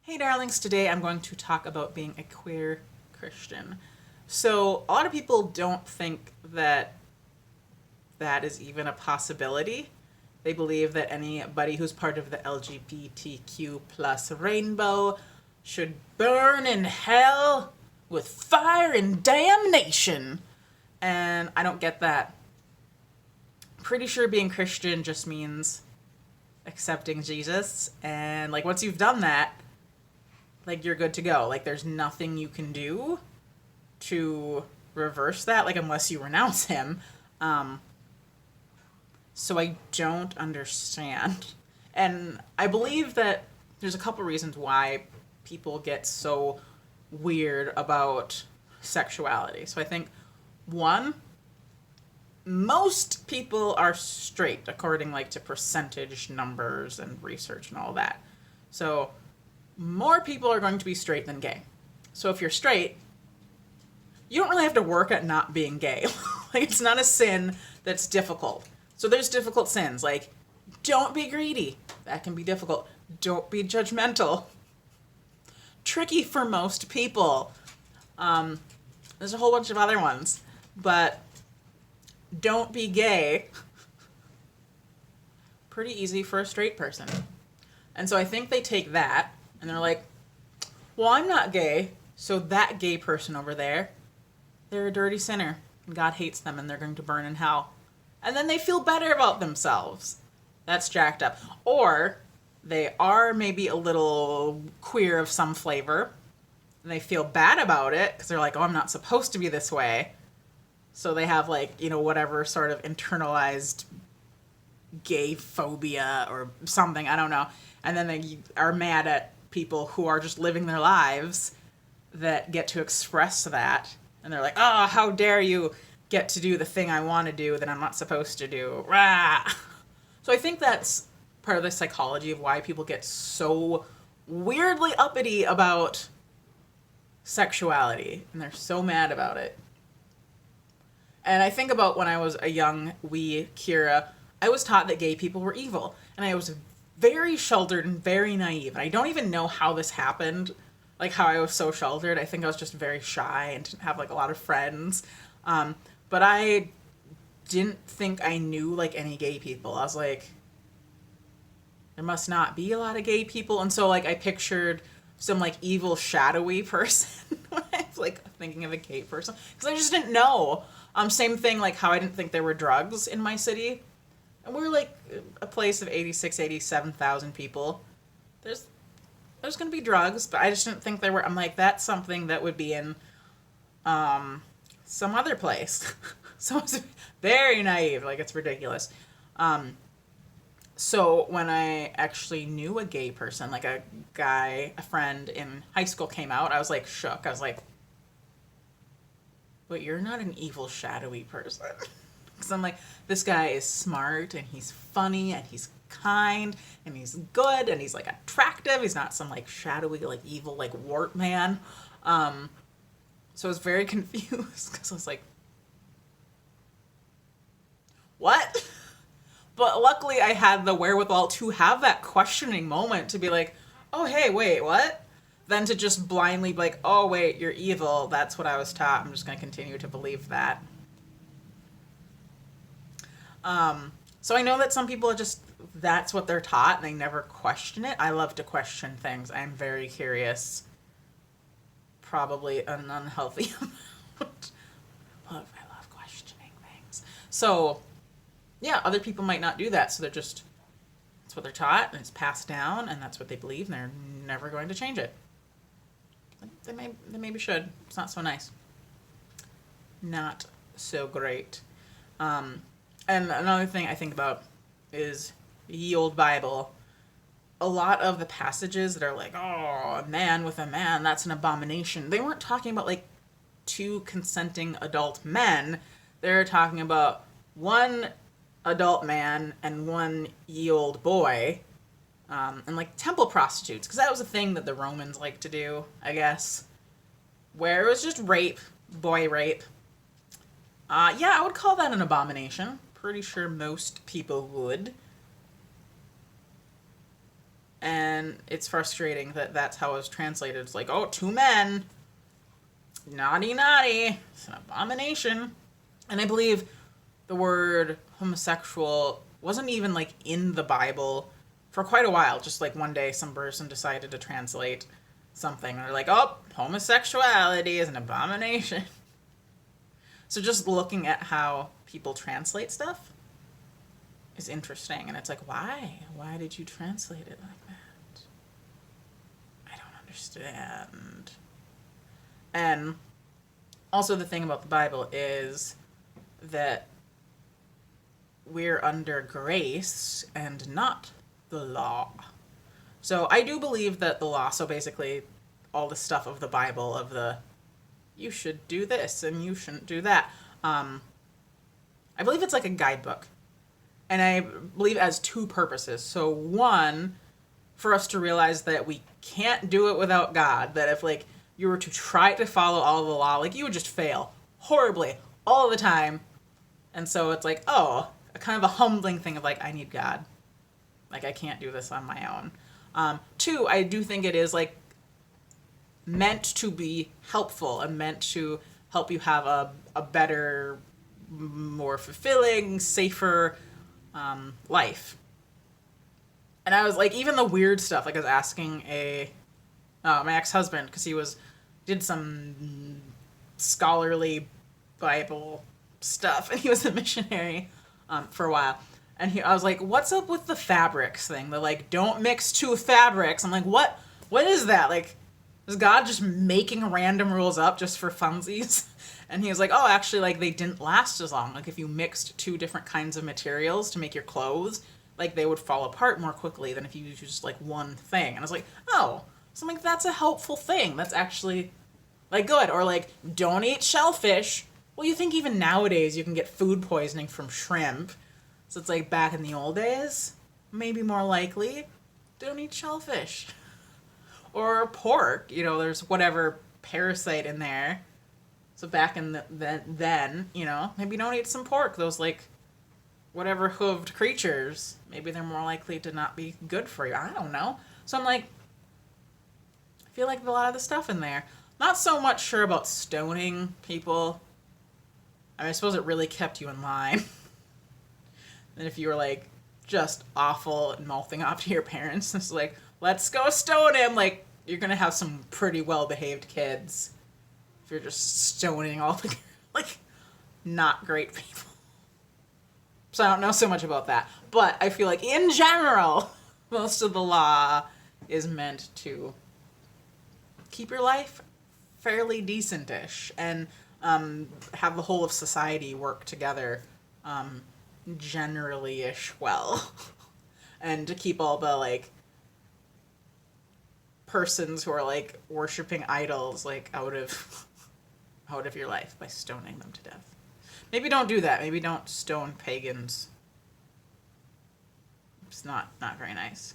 Hey darlings, today I'm going to talk about being a queer Christian. So, a lot of people don't think that that is even a possibility. They believe that anybody who's part of the LGBTQ plus rainbow should burn in hell with fire and damnation. And I don't get that. Pretty sure being Christian just means accepting Jesus. And like once you've done that, like you're good to go. Like there's nothing you can do to reverse that, like unless you renounce him. So I don't understand. And I believe that there's a couple reasons why people get so weird about sexuality. So I think one, most people are straight according like to percentage numbers and research and all that. So more people are going to be straight than gay. So if you're straight, you don't really have to work at not being gay. Like it's not a sin that's difficult. So there's difficult sins like don't be greedy. That can be difficult. Don't be judgmental. Tricky for most people. There's a whole bunch of other ones, but don't be gay. Pretty easy for a straight person. And so I think they take that and they're like, well, I'm not gay, so that gay person over there, they're a dirty sinner, and God hates them, and they're going to burn in hell. And then they feel better about themselves. That's jacked up. Or they are maybe a little queer of some flavor, and they feel bad about it, because they're like, oh, I'm not supposed to be this way. So they have, like, you know, whatever sort of internalized gay phobia or something, I don't know. And then they are mad at people who are just living their lives that get to express that. And they're like, oh, how dare you get to do the thing I want to do that I'm not supposed to do. Rah! So I think that's part of the psychology of why people get so weirdly uppity about sexuality. And they're so mad about it. And I think about when I was a young wee Kira, I was taught that gay people were evil. And I was very sheltered and very naive. And I don't even know how this happened, like how I was so sheltered. I think I was just very shy and didn't have like a lot of friends. But I didn't think I knew like any gay people. I was like, there must not be a lot of gay people. And so like I pictured some like evil shadowy person when I was like thinking of a gay person. Because I just didn't know. Same thing like how I didn't think there were drugs in my city. And we're like a place of 87,000 people. There's going to be drugs, but I just didn't think there were. I'm like, that's something that would be in some other place. So I was very naive. Like, it's ridiculous. So when I actually knew a gay person, like a guy, a friend in high school came out, I was like shook. I was like, but you're not an evil, shadowy person. Because I'm like, this guy is smart, and he's funny, and he's kind, and he's good, and he's, like, attractive. He's not some, like, shadowy, like, evil, like, wart man. So I was very confused, because I was like, what? But luckily I had the wherewithal to have that questioning moment to be like, oh, hey, wait, what? Then to just blindly be like, oh, wait, you're evil. That's what I was taught. I'm just going to continue to believe that. So I know that some people are just, that's what they're taught and they never question it. I love to question things. I'm very curious. Probably an unhealthy amount. I love questioning things. So, yeah, other people might not do that. So they're just, that's what they're taught and it's passed down and that's what they believe and they're never going to change it. They maybe should. It's not so nice. Not so great. And another thing I think about is ye old Bible. A lot of the passages that are like, oh, a man with a man, that's an abomination. They weren't talking about like two consenting adult men. They're talking about one adult man and one ye old boy. And like temple prostitutes, because that was a thing that the Romans liked to do, I guess. Where it was just rape, boy rape. Yeah, I would call that an abomination. Pretty sure most people would. And it's frustrating that that's how it was translated. It's like, oh, two men, naughty, naughty, it's an abomination. And I believe the word homosexual wasn't even like in the Bible for quite a while. Just like one day some person decided to translate something and they're like, oh, homosexuality is an abomination. So just looking at how people translate stuff is interesting. And it's like, why? Why did you translate it like that? I don't understand. And also the thing about the Bible is that we're under grace and not the law. So I do believe that the law, so basically all the stuff of the Bible, of the you should do this and you shouldn't do that, I believe it's like a guidebook. And I believe it has two purposes. So one, for us to realize that we can't do it without God, that if like you were to try to follow all of the law, like you would just fail horribly all the time. And so it's like, oh, a kind of a humbling thing of like, I need God. Like I can't do this on my own. Two, I do think it is like meant to be helpful and meant to help you have a better, more fulfilling, safer life. And I was like, even the weird stuff, like I was asking my ex-husband, because he did some scholarly Bible stuff, and he was a missionary for a while. And I was like, what's up with the fabrics thing? They're like, don't mix two fabrics. I'm like, what is that? Like, is God just making random rules up just for funsies? And he was like, oh, actually, like, they didn't last as long. Like, if you mixed two different kinds of materials to make your clothes, like, they would fall apart more quickly than if you used, like, one thing. And I was like, oh. So I'm like, that's a helpful thing. That's actually, like, good. Or, like, don't eat shellfish. Well, you think even nowadays you can get food poisoning from shrimp. So it's like back in the old days, maybe more likely, don't eat shellfish. Or pork, there's whatever parasite in there. So back in then, maybe don't eat some pork. Those like whatever hooved creatures, maybe they're more likely to not be good for you. I don't know. So I'm like, I feel like a lot of the stuff in there. Not so much sure about stoning people. I mean, I suppose it really kept you in line. And if you were like just awful and mouthing off to your parents, it's like, let's go stone him. Like, you're gonna have some pretty well-behaved kids if you're just stoning all the like not great people. So I don't know so much about that, but I feel like in general, most of the law is meant to keep your life fairly decentish and have the whole of society work together generally-ish well. And to keep all the like persons who are like worshiping idols like out of your life by stoning them to death. Maybe don't do that. Maybe don't stone pagans. It's not very nice.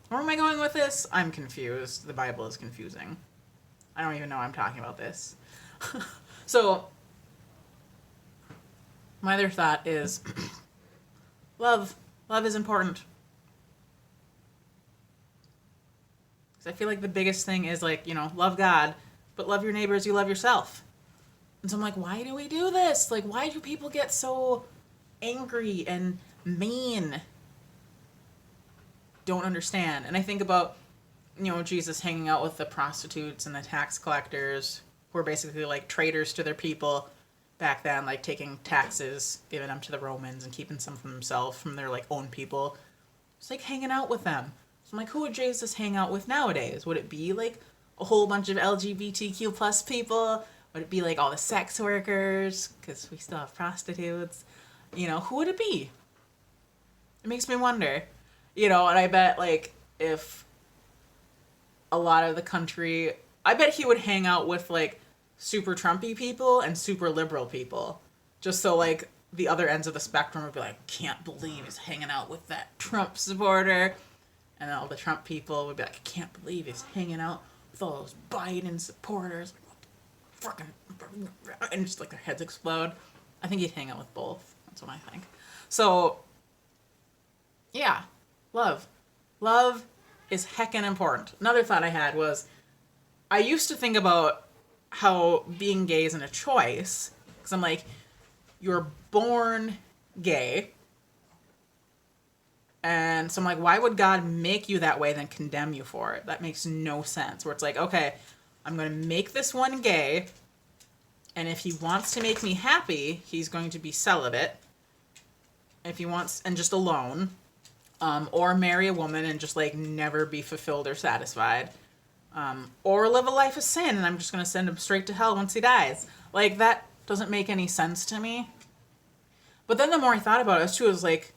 Where am I going with this? I'm confused. The Bible is confusing. I don't even know I'm talking about this. So my other thought is love. Love is important. Because I feel like the biggest thing is like, love God, but love your neighbor as you love yourself. And so I'm like, why do we do this? Like, why do people get so angry and mean? Don't understand. And I think about, Jesus hanging out with the prostitutes and the tax collectors who were basically like traitors to their people back then, like taking taxes, giving them to the Romans and keeping some for themselves from their like own people. It's like hanging out with them. So I'm like, who would Jesus hang out with nowadays? Would it be like a whole bunch of LGBTQ plus people? Would it be like all the sex workers? Because we still have prostitutes. Who would it be? It makes me wonder. And I bet like if a lot of the country, I bet he would hang out with like super Trumpy people and super liberal people. Just so like the other ends of the spectrum would be like, can't believe he's hanging out with that Trump supporter. And then all the Trump people would be like, I can't believe he's hanging out with all those Biden supporters. Fucking, and just like their heads explode. I think he'd hang out with both. That's what I think. So, yeah, love. Love is heckin' important. Another thought I had was, I used to think about how being gay isn't a choice. Because I'm like, you're born gay. And so I'm like, why would God make you that way then condemn you for it? That makes no sense. Where it's like, okay, I'm going to make this one gay. And if he wants to make me happy, he's going to be celibate. If he wants, and just alone. Or marry a woman and just like never be fulfilled or satisfied. Or live a life of sin and I'm just going to send him straight to hell once he dies. Like, that doesn't make any sense to me. But then the more I thought about it, too, it was like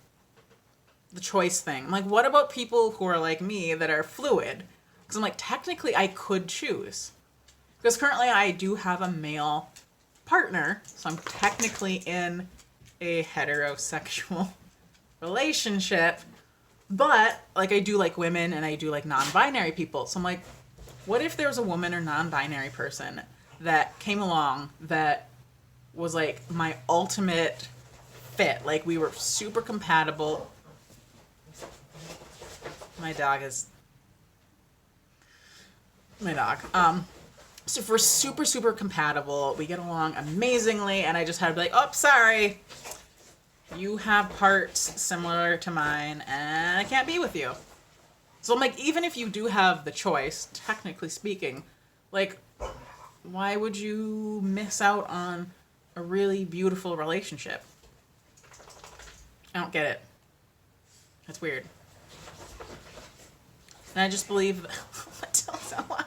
the choice thing. I'm like, what about people who are like me that are fluid? Because I'm like, technically I could choose. Because currently I do have a male partner, so I'm technically in a heterosexual relationship. But, like, I do like women and I do like non-binary people. So I'm like, what if there was a woman or non-binary person that came along that was like my ultimate fit? Like, we were super compatible. My dog. So if we're super, super compatible, we get along amazingly, and I just had to be like, oh, sorry, you have parts similar to mine, and I can't be with you. So I'm like, even if you do have the choice, technically speaking, like, why would you miss out on a really beautiful relationship? I don't get it. That's weird. And I just believe why?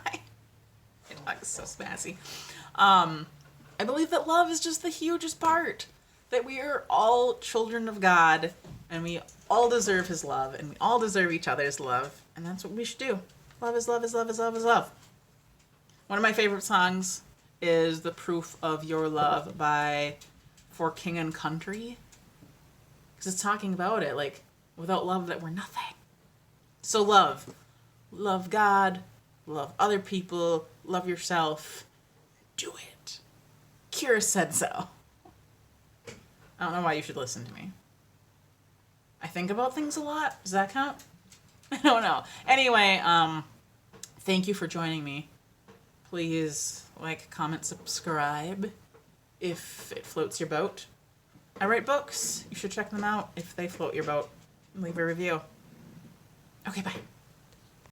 My dog is so spazzy. I believe that love is just the hugest part. That we are all children of God, and we all deserve his love, and we all deserve each other's love, and that's what we should do. Love is love is love is love is love. One of my favorite songs is The Proof of Your Love by For King and Country. Because it's talking about it, like, without love that we're nothing. So love. Love God, love other people, love yourself. Do it. Kira said so. I don't know why you should listen to me. I think about things a lot. Does that count? I don't know. Anyway, thank you for joining me. Please like, comment, subscribe if it floats your boat. I write books. You should check them out if they float your boat. Leave a review. Okay, bye.